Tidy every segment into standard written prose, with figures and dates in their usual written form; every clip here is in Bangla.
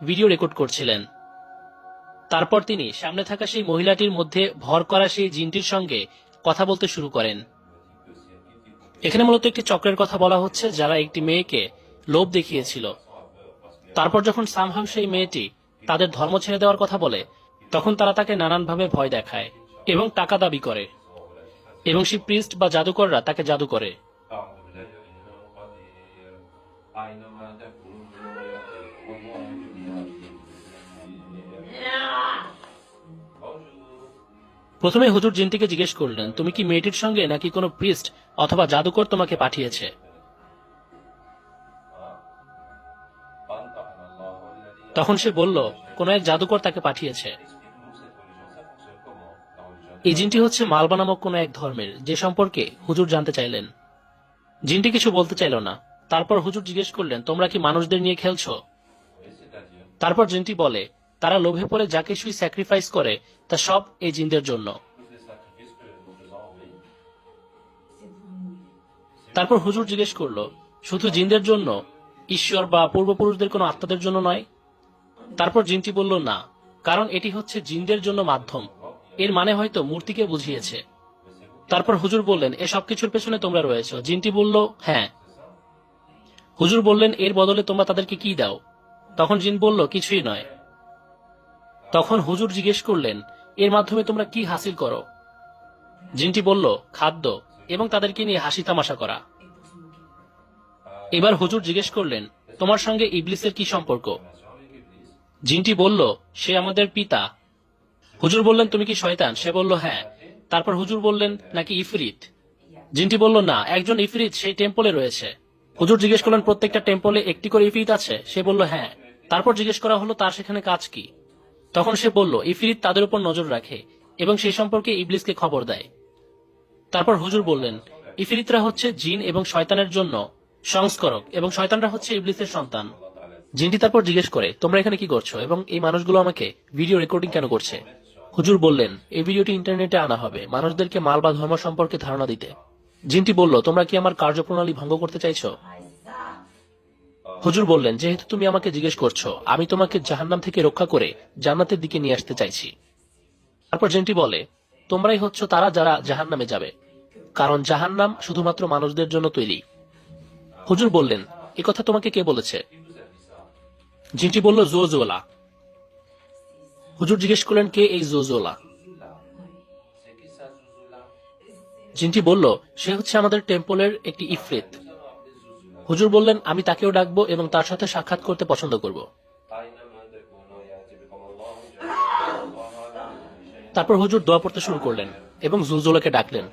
ভিডিও রেকর্ড করছিলেন। তারপর তিনি সামনে থাকা সেই মহিলাটির মধ্যে ভর করা সেই জিনটির সঙ্গে কথা বলতে শুরু করেন। এখানে মূলত একটি চক্রের কথা বলা হচ্ছে, যারা একটি মেয়েকে লোভ দেখিয়েছিল। তারপর যখন সামহাউ সেই মেয়েটি তাদের ধর্ম ছেড়ে দেওয়ার কথা বলে, তখন তারা তাকে নানানভাবে ভয় দেখায় এবং টাকা দাবি করে, এবং সেই প্রিস্ট বা জাদুকররা তাকে জাদু করে। প্রথমে হুজুর জিনটিকে জিজ্ঞেস করলেন, তুমি কি মেয়েটির সঙ্গে নাকি কোনো প্রিস্ট অথবা জাদুকর তোমাকে পাঠিয়েছে? তখন সে বলল, কোন এক জাদুকর তাকে পাঠিয়েছে। এই জিনটি হচ্ছে মালবা নামক কোন এক ধর্মের, যে সম্পর্কে হুজুর জানতে চাইলেন। জিনটি কিছু বলতে চাইল না। তারপর হুজুর জিজ্ঞেস করলেন, তোমরা কি মানুষদের নিয়ে খেলছো? তারপর জিনটি বলে, তারা লোভে পড়ে যা কিছুই স্যাক্রিফাইস করে তা সব এই জিনদের জন্য। তারপর হুজুর জিজ্ঞেস করলো, শুধু জিনদের জন্য, ঈশ্বর বা পূর্বপুরুষদের কোনো আত্মাদের জন্য নয়? তারপর জিনটি বলল, না, কারণ এটি হচ্ছে জিনদের জন্য মাধ্যম। এর মানে হয়তো মূর্তিকে বুঝিয়েছে। তারপর হুজুর বললেন, এ সবকিছুর পেছনে তোমরা রয়েছো? জিনটি বলল, হ্যাঁ। হুজুর বললেন, এর বদলে তোমরা তাদেরকে কি দাও? তখন জিন বলল, কিছুই নয়। তখন হুজুর জিজ্ঞেস করলেন, এর মাধ্যমে তোমরা কি হাসিল করো? জিনটি বলল, খাদ্য এবং তাদেরকে নিয়ে হাসি তামাশা করা। এবার হুজুর জিজ্ঞেস করলেন, তোমার সঙ্গে ইবলিসের কি সম্পর্ক? জিনটি বলল, সে আমাদের পিতা। হুজুর বললেন, তুমি কি শয়তান? সে বলল, হ্যাঁ। তারপর হুজুর বললেন, নাকি ইফরিত? জিনটি বলল, না, একজন ইফরিত সেই টেম্পলে রয়েছে। হুজুর জিজ্ঞেস করলেন, প্রত্যেকটা টেম্পলে একটি করে ইফরিত আছে? সে বলল, হ্যাঁ। তারপর জিজ্ঞেস করা হলো, তার সেখানে কাজ কি? তখন সে বলল, ইফরিত তাদের উপর নজর রাখে এবং সেই সম্পর্কে ইবলিসকে খবর দেয়। তারপর হুজুর বললেন, ইফরিতরা হচ্ছে জিন এবং শয়তানের জন্য সংস্করক, এবং শয়তানরা হচ্ছে ইবলিসের সন্তান। জিনটি তারপর জিজ্ঞেস করে, তোমরা এখানে কি করছো এবং এই মানুষগুলো আমাকে ভিডিও রেকর্ডিং কেন করছে? হুজুর বললেন, এই ভিডিওটি ইন্টারনেটে আনা হবে মানুষদেরকে মাল বা ধর্ম সম্পর্কে ধারণা দিতে। জিনটি বলল, তোমরা কি আমার কার্যপ্রণালী ভঙ্গ করতে চাইছো? হুজুর বললেন, যেহেতু তুমি আমাকে জিজ্ঞেস করছো, আমি তোমাকে জাহান্নাম থেকে রক্ষা করে জান্নাতের দিকে নিয়ে আসতে চাইছি। তারপর জিনটি বলে, তোমরাই হচ্ছ তারা যারা জাহান্নামে যাবে, কারণ জাহান্নাম শুধুমাত্র মানুষদের জন্য তৈরি। হুজুর বললেন, একথা তোমাকে কে বলেছে? জিনটি বলল, জোজোলা। হুজুর জিজ্ঞেস করলেন, কে এই জোজোলা? জিনটি বলল, সে হচ্ছে আমাদের টেম্পলের একটি ইফরিত। হুজুর বললেন, আমি তাকেও ডাকবো এবং তার সাথে সাক্ষাৎ করতে পছন্দ করব। তারপর হুজুর দোয়া পড়তে শুরু করলেন এবং জুলজুলাকে ডাকলেন।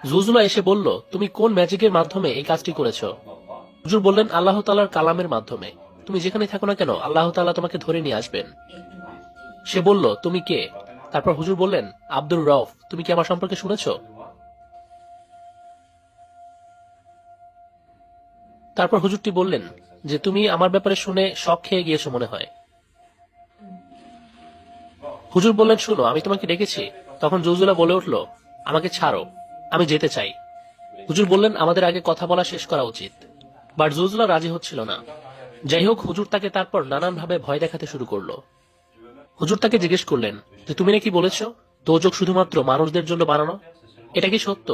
জুলজুলা এসে বলল, তুমি কোন ম্যাজিকের মাধ্যমে এই কাজটি করেছো? হুজুর বললেন, আল্লাহ তাআলার কালামের মাধ্যমে। তুমি যেখানে থাকো না কেন, আল্লাহ তাআলা তোমাকে ধরে নিয়ে আসবেন। সে বলল, তুমি কে? তারপর হুজুর বললেন, আব্দুর রউফ। তুমি কি আমার সম্পর্কে শুনেছো? তারপর হুজুরটি বললেন যে, তুমি আমার ব্যাপারে শুনে শক খেয়ে গিয়েছো মনে হয়। হুজুর বললেন, শুনো, আমি তোমাকে ডেকেছি। তখন জুলজুলা বলে উঠল, আমাকে ছাড়ো, আমি যেতে চাই। হুজুর বললেন, আমাদের আগে কথা বলা শেষ করা উচিত। বাট জুলজুলা রাজি হচ্ছিল না। যাই হোক, হুজুর তাকে তারপর নানানভাবে ভয় দেখাতে শুরু করলো। হুজুর তাকে জিজ্ঞেস করলেন যে, তুমি নাকি বলেছো দোজখ শুধুমাত্র মানুষদের জন্য বানানো? এটা কি সত্য?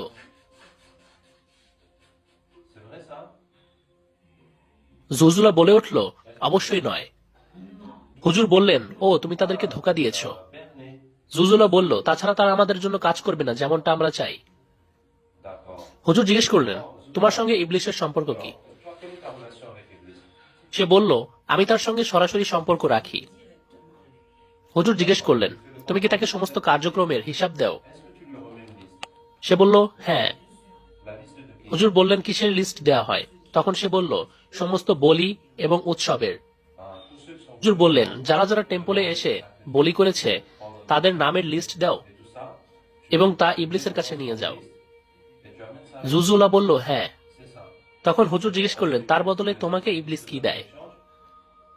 জুলজুলা বলে উঠল, অবশ্যই নয়। হুজুর বললেন, ও, তুমি তাদেরকে ধোঁকা দিয়েছ। জুলজুলা বলল, তাছাড়া তারা আমাদের জন্য কাজ করবে না যেমনটা আমরা চাই। হুজুর জিজ্ঞেস করলেন, তোমার সঙ্গে ইবলিসের সম্পর্ক কি? সে বলল, আমি তার সঙ্গে সরাসরি সম্পর্ক রাখি। হুজুর জিজ্ঞেস করলেন, তুমি কি তাকে সমস্ত কার্যক্রমের হিসাব দাও? সে বলল, হ্যাঁ। হুজুর বললেন, কিসের লিস্ট দেয়া হয়? তখন সে বলল, সমস্ত বলি এবং উৎসবের। হুজুর বললেন, যারা যারা টেম্পলে এসে বলি করেছে তাদের নামের লিস্ট দাও এবং তা ইবলিসের কাছে নিয়ে যাও। জুজুলা বলল, হ্যাঁ। তখন হুজুর জিজ্ঞেস করলেন, তার বদলে তোমাকে ইবলিস কি দেয়?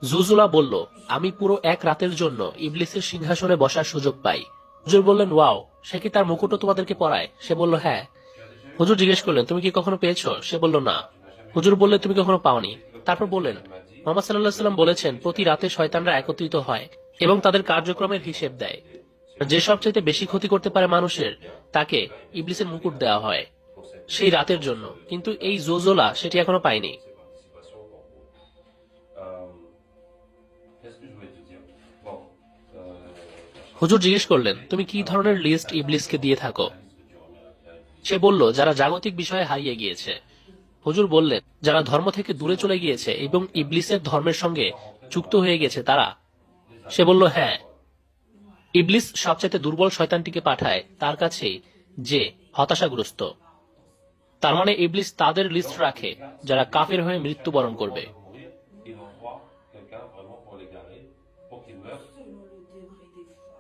জুজুলা বলল, আমি পুরো এক রাতের জন্য ইবলিসের সিংহাসনে বসার সুযোগ পাই। হুজুর বললেন, ওয়াও, সে কি তার মুকুটও তোমাদেরকে পরায়? সে বলল, হ্যাঁ। হুজুর জিজ্ঞেস করলেন, তুমি কি কখনো পেয়েছো? সে বলল, না। হুজুর বললেন তুমি কখনো পাওনি? তারপর বললেন মোহাম্মদ সাল্লাল্লাহু আলাইহি ওয়াসাল্লাম বলেছেন প্রতি রাতে শয়তানরা একত্রিত হয় এবং তাদের কার্যক্রমের হিসেব দেয়। যে সবচাইতে বেশি ক্ষতি করতে পারে মানুষের, তাকে ইবলিসের মুকুট দেওয়া হয় সেই রাতের জন্য, কিন্তু এই জোজোলা সেটি এখনো পায়নি। হুজুর জিজ্ঞেস করলেন তুমি কি ধরনের লিস্ট ইবলিসকে দিয়ে থাকো? সে বলল যারা জাগতিক বিষয়ে হারিয়ে গিয়েছে। হুজুর বললেন যারা ধর্ম থেকে দূরে চলে গিয়েছে এবং ইবলিসের ধর্মের সঙ্গে যুক্ত হয়ে গেছে তারা। সে বলল হ্যাঁ। ইবলিস সবচাইতে দুর্বল শয়তানটিকে পাঠায় তার কাছে যে হতাশাগ্রস্ত। তার মানে ইবলিস তাদের লিস্ট রাখে যারা কাফের হয়ে মৃত্যুবরণ করবে।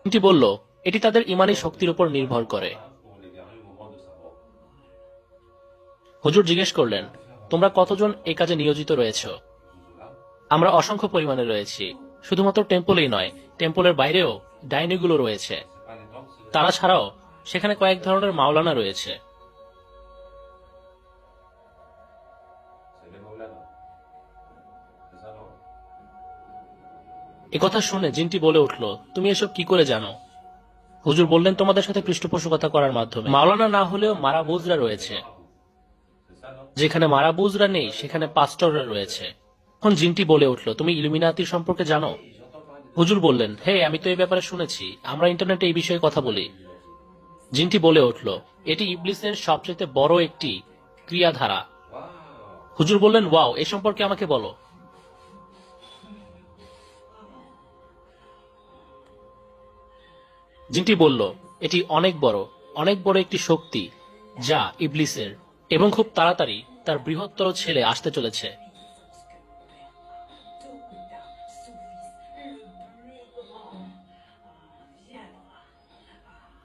তিনি বলল এটি তাদের ইমানি শক্তির উপর নির্ভর করে। হুজুর জিজ্ঞেস করলেন তোমরা কতজন এই কাজে নিয়োজিত রয়েছ? আমরা অসংখ্য পরিমাণে রয়েছি। শুধুমাত্র টেম্পলেই নয়, টেম্পলের বাইরেও ডাইনিগুলো রয়েছে। তারা ছাড়াও সেখানে কয়েক ধরনের মাওলানা রয়েছে। একথা শুনে জিনটি বলে উঠল তুমি এসব কি করে জানো? হুজুর বললেন তোমাদের সাথে পৃষ্ঠপোষকতা করার মাধ্যমে। মাওলানা না হলেও মারাবুজরা রয়েছে। যেখানে মারাবুজরা নেই সেখানে পাস্টররা রয়েছে। এখন জিনটি বলে উঠল তুমি ইলুমিনাতির সম্পর্কে জানো? হুজুর বললেন হে, আমি তো এই ব্যাপারে শুনেছি, আমরা ইন্টারনেটে এই বিষয়ে কথা বলি। জিনটি বলে উঠল এটি ইবলিসের সবচেয়ে বড় একটি ক্রিয়াধারা। হুজুর বললেন ওয়াও, এ সম্পর্কে আমাকে বলো। জিনটি বলল এটি অনেক বড় একটি শক্তি যা ইবলিসের, এবং খুব তাড়াতাড়ি তার বৃহত্তর ছেলে আসতে চলেছে।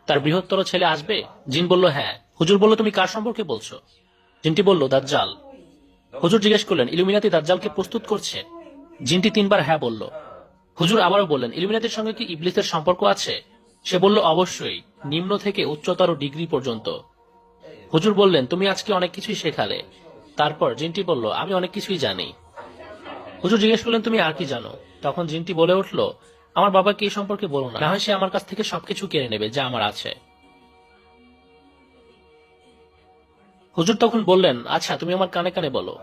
তার বৃহত্তর ছেলে আসবে? জিন বলল হ্যাঁ। হুজুর বলল তুমি কার সম্পর্কে বলছো? জিনটি বলল দাজ্জাল। হুজুর জিজ্ঞেস করলেন ইলুমিনাতি দাজ্জালকে প্রস্তুত করছে? জিনটি 3 বার হ্যাঁ বলল। হুজুর আবারও বললেন ইলুমিনাতির সঙ্গে কি ইবলিসের সম্পর্ক আছে? সে বলল অবশ্যই, নিম্ন থেকে উচ্চতর ডিগ্রি পর্যন্ত। হুজুর বললেন তুমি আজকে অনেক কিছুই শেখালে। তারপর জিনটি বলল আমি অনেক কিছুই জানি। হুজুর জিজ্ঞেস করলেন তুমি আর কি জানো? তখন জিনটি বলে উঠল আমার বাবাকে এই সম্পর্কে বলো না, না হয় সে আমার কাছ থেকে সবকিছু কেড়ে নেবে যা আমার আছে। হুজুর তখন বললেন আচ্ছা তুমি আমার কানে কানে বলো।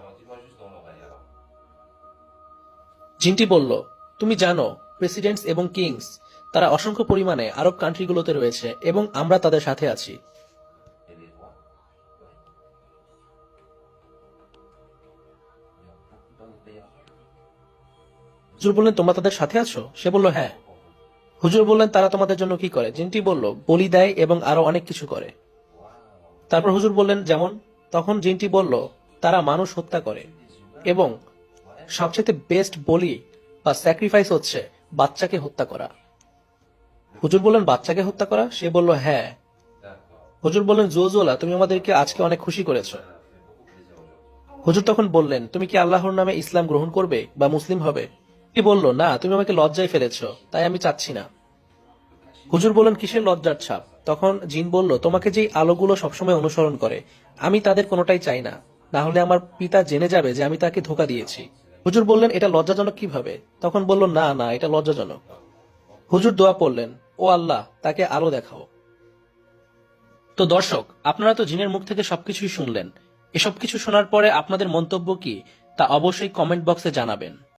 জিনটি বলল তুমি জানো প্রেসিডেন্টস এবং কিংস তারা অসংখ্য পরিমাণে আরব কান্ট্রিগুলোতে রয়েছে এবং আমরা তাদের সাথে আছি। হুজুর বললেন তোমরা তাদের সাথে আছো? সে বলল হ্যাঁ। হুজুর বললেন তারা তোমাদের জন্য কি করে? জিনটি বলল বলি দেয় এবং আরো অনেক কিছু করে। তারপর হুজুর বললেন যেমন? তখন জিনটি বলল তারা মানুষ হত্যা করে এবং সবচেয়ে বেস্ট বলি বা স্যাক্রিফাইস হচ্ছে বাচ্চাকে হত্যা করা। হুজুর বললেন বাচ্চাকে হত্যা করা? সে বলল হ্যাঁ। হুজুর বললেন জোজোলা তুমি আমাদেরকে আজকে অনেক খুশি করেছো। হুজুর তখন বললেন তুমি কি আল্লাহর নামে ইসলাম গ্রহণ করবে বা মুসলিম হবে? সে বলল না, তুমি আমাকে লজ্জায় ফেলেছো, তাই আমি চাচ্ছি না। হুজুর বললেন কিসের লজ্জার ছাপ? তখন জিন বলল তোমাকে যেই আলোগুলো সবসময় অনুসরণ করে আমি তাদের কোনোটাই চাই না, না হলে আমার পিতা জেনে যাবে যে আমি তাকে ধোঁকা দিয়েছি। হুজুর বললেন এটা লজ্জাজনক কিভাবে? তখন বলল না না, এটা লজ্জাজনক। হুজুর দোয়া পড়লেন ও আল্লাহ তাকে আলো দেখাও। তো দর্শক, আপনারা তো জিনের মুখ থেকে সবকিছুই শুনলেন। এসব কিছু শোনার পরে আপনাদের মন্তব্য কি তা অবশ্যই কমেন্ট বক্সে জানাবেন।